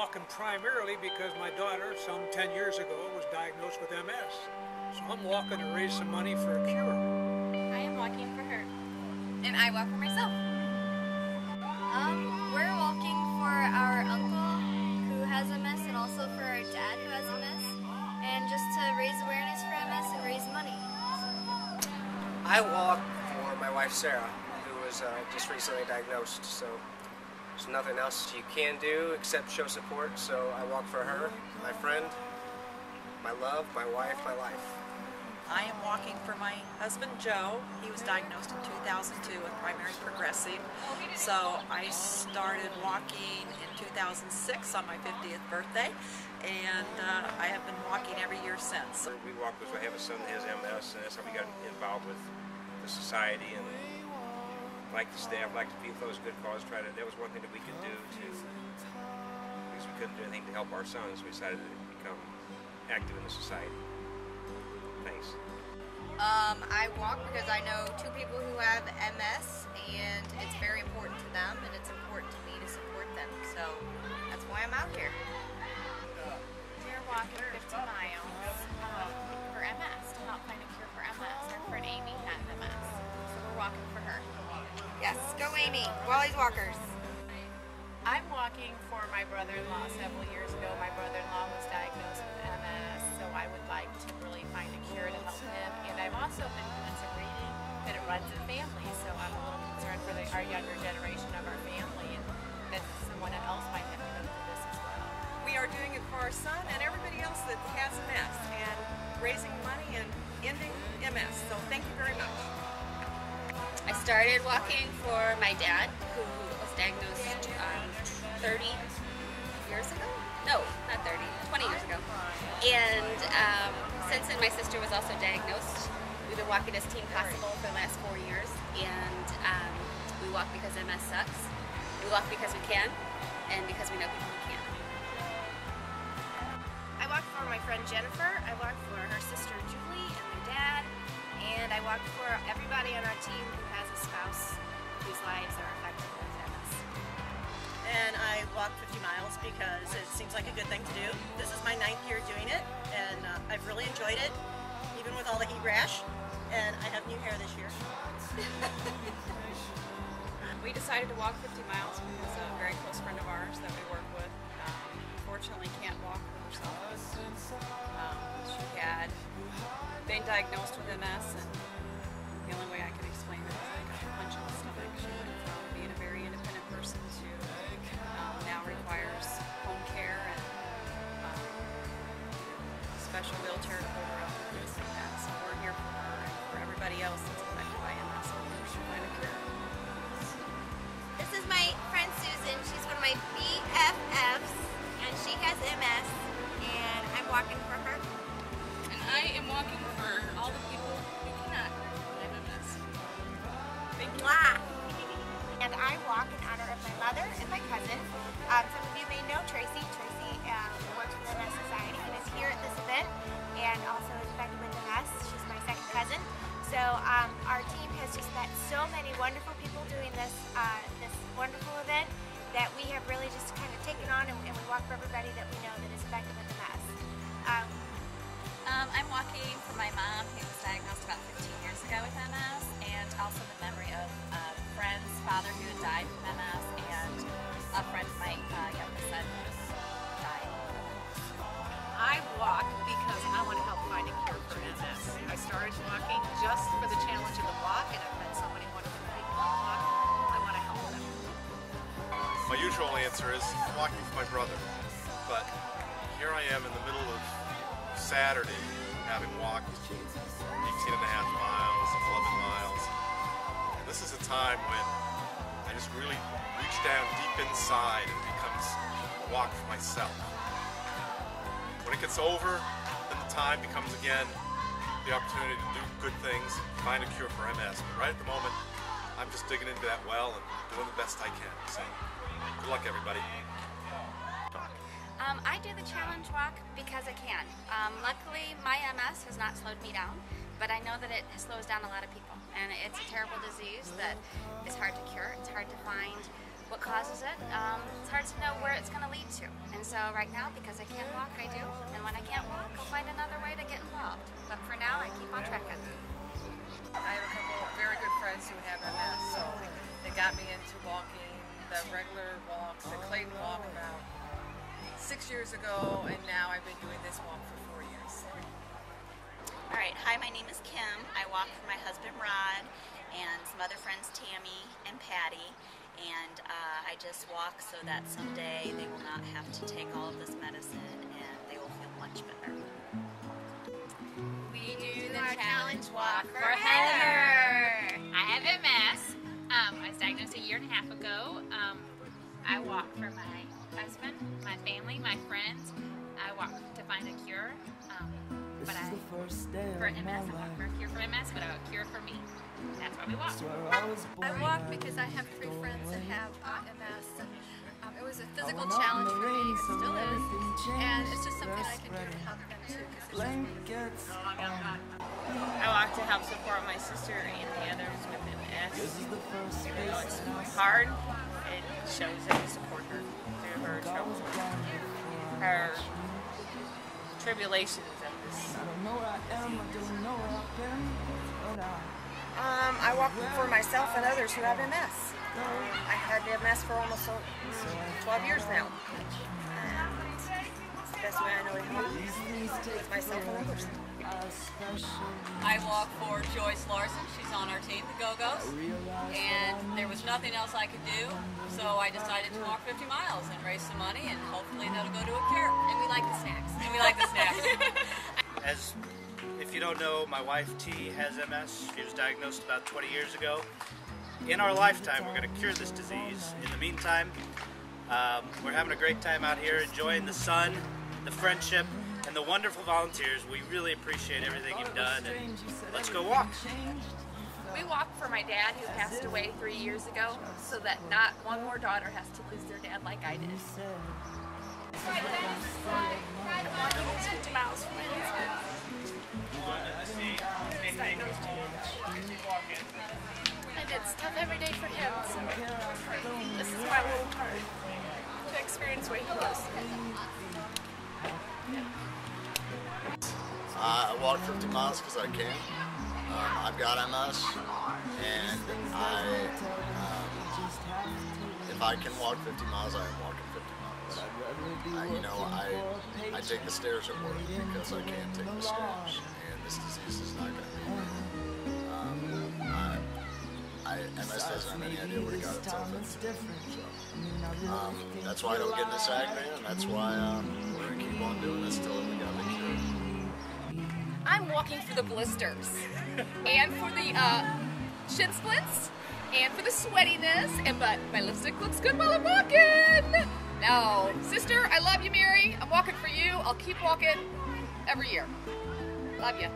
walking primarily because my daughter, some 10 years ago, was diagnosed with MS. So I'm walking to raise some money for a cure. I am walking for her. And I walk for myself. We're walking for our uncle who has MS and also for our dad who has MS. And just to raise awareness for MS and raise money. I walk for my wife Sarah, who was just recently diagnosed, so there's nothing else you can do except show support, so I walk for her, my friend, my love, my wife, my life. I am walking for my husband Joe. He was diagnosed in 2002 with primary progressive, so I started walking in 2006 on my 50th birthday, and I have been walking every year since. We walk because I have a son that has MS, and that's how we got involved with the society, and like the staff, like the people, it was a good cause. That was one thing that we could do because we couldn't do anything to help our sons. We decided to become active in the society. Thanks. I walk because I know two people who have MS, and it's very important to them, and it's important to me to support them. So that's why I'm out here. We're walking 50 miles for MS to help find a cure for MS. Our friend Amy has MS, so we're walking for her. Yes, go Amy, Wally's Walkers. I'm walking for my brother-in-law. Several years ago, my brother-in-law was diagnosed with MS, so I would like to really find a cure to help him. And I've also been doing some reading that it runs in families, so I'm a little concerned for our younger generation of our family, and that someone else might have to go through this as well. We are doing it for our son and everybody else that has MS, and raising money and ending MS, so thank you very much. I started walking for my dad, who was diagnosed 30 years ago? No, not 30, 20 years ago. And since then, my sister was also diagnosed. We've been walking as Team Possible for the last 4 years, and we walk because MS sucks. We walk because we can, and because we know people who can't. I walk for my friend Jennifer, I walk for her sister Julie and their dad, and I walk for everybody on our team who has a spouse whose lives are affected with MS. And I walk 50 miles because it seems like a good thing to do. This is my 9th year doing it, and I've really enjoyed it, even with all the heat rash, and I have new hair this year. We decided to walk 50 miles because a very close friend of ours that we work with unfortunately can't walk herself. She had been diagnosed with MS, and the only way I can explain it is like a punch in the stomach. She went from being a very independent person to now requires home care and special wheelchair to hold her up and things like that. So we're here for her and for everybody else that's affected by MS, and we should find a cure. This is my friend Susan. She's one of my BFFs, and she has MS, and I'm walking for her. And I am walking for all the people who cannot have MS. Thank you. And I walk in honor of my mother and my cousin. Some of you may know Tracy. Tracy works for the MS Society and is here at this event, and also is affected with MS. She's my second cousin. So our team has just met so many wonderful people doing this this wonderful event that we have really just kind of taken on, and we walk for everybody that we know that is affected with MS. I'm walking for my mom, who was diagnosed about 15 years ago with MS, and also the memory of a friend's father who had died from MS, and a friend of my youngest son who died. I walk because I want to help find a cure for MS. I started walking just for the challenge of the walk, and I've met so many wonderful people on the walk. I want to help them. My usual answer is walking for my brother, but here I am in the middle of Saturday, having walked 18 and a half miles, 11 miles, and this is a time when I just really reach down deep inside and it becomes a walk for myself. When it gets over, then the time becomes again the opportunity to do good things, find a cure for MS, but right at the moment, I'm just digging into that well and doing the best I can. So, good luck everybody. I do the challenge walk because I can. Luckily, my MS has not slowed me down, but I know that it slows down a lot of people. And it's a terrible disease that is hard to cure. It's hard to find what causes it. It's hard to know where it's going to lead to. And so right now, because I can't walk, I do. And when I can't walk, I'll find another way to get involved. But for now, I keep on trekking. I have a couple of very good friends who have MS, so they got me into walking the regular walk, the Clayton walk, about 6 years ago, and now I've been doing this walk for 4 years. All right, hi, my name is Kim. I walk for my husband Rod and some other friends, Tammy and Patty, and I just walk so that someday they will not have to take all of this medicine and they will feel much better. We do the challenge walk for Heather. I have MS. I was diagnosed a year and a half ago. I walk for my husband, my family, my friends. I walk to find a cure. For MS, I walk for a cure for MS, but a cure for me. That's why we walk. I walk because I have 3 friends that have MS. It was a physical challenge for me, it still is, and it's just something I can do to help them too, because it's just I walk to help support my sister and the others with MS. Even though it's hard, it shows that we support her through her trouble, her tribulations of this. I walk for myself and others who have MS. I had MS for almost 12 years now. And it's the best way I know to help with myself and others. I walk for Joyce Larson. She's on our team, the Go-Go's. And there was nothing else I could do, so I decided to walk 50 miles and raise some money, and hopefully that'll go to a cure. And we like the snacks. And we like the snacks. As if you don't know, my wife T has MS. She was diagnosed about 20 years ago. In our lifetime, we're going to cure this disease. In the meantime, we're having a great time out here, enjoying the sun, the friendship, and the wonderful volunteers. We really appreciate everything you've done, and let's go walk. We walk for my dad who passed away 3 years ago, so that not one more daughter has to lose their dad like I did. I'm walking 50 miles for my husband. He's diagnosed and it's tough every day for him, so this is my little part to experience what he goes through. I walk 50 miles because I can. I've got MS, and if I can walk 50 miles, I am walking 50 miles. I take the stairs at work because I can't take the stairs, and this disease is not going to be me. MS doesn't have any idea where to go itself into. So, that's why I don't get in this accident, and that's why we're going to keep on doing this till we got the cure. I'm walking for the blisters, and for the shin splints, and for the sweatiness, but my lipstick looks good while I'm walking. Now, sister, I love you, Mary. I'm walking for you. I'll keep walking every year. Love you.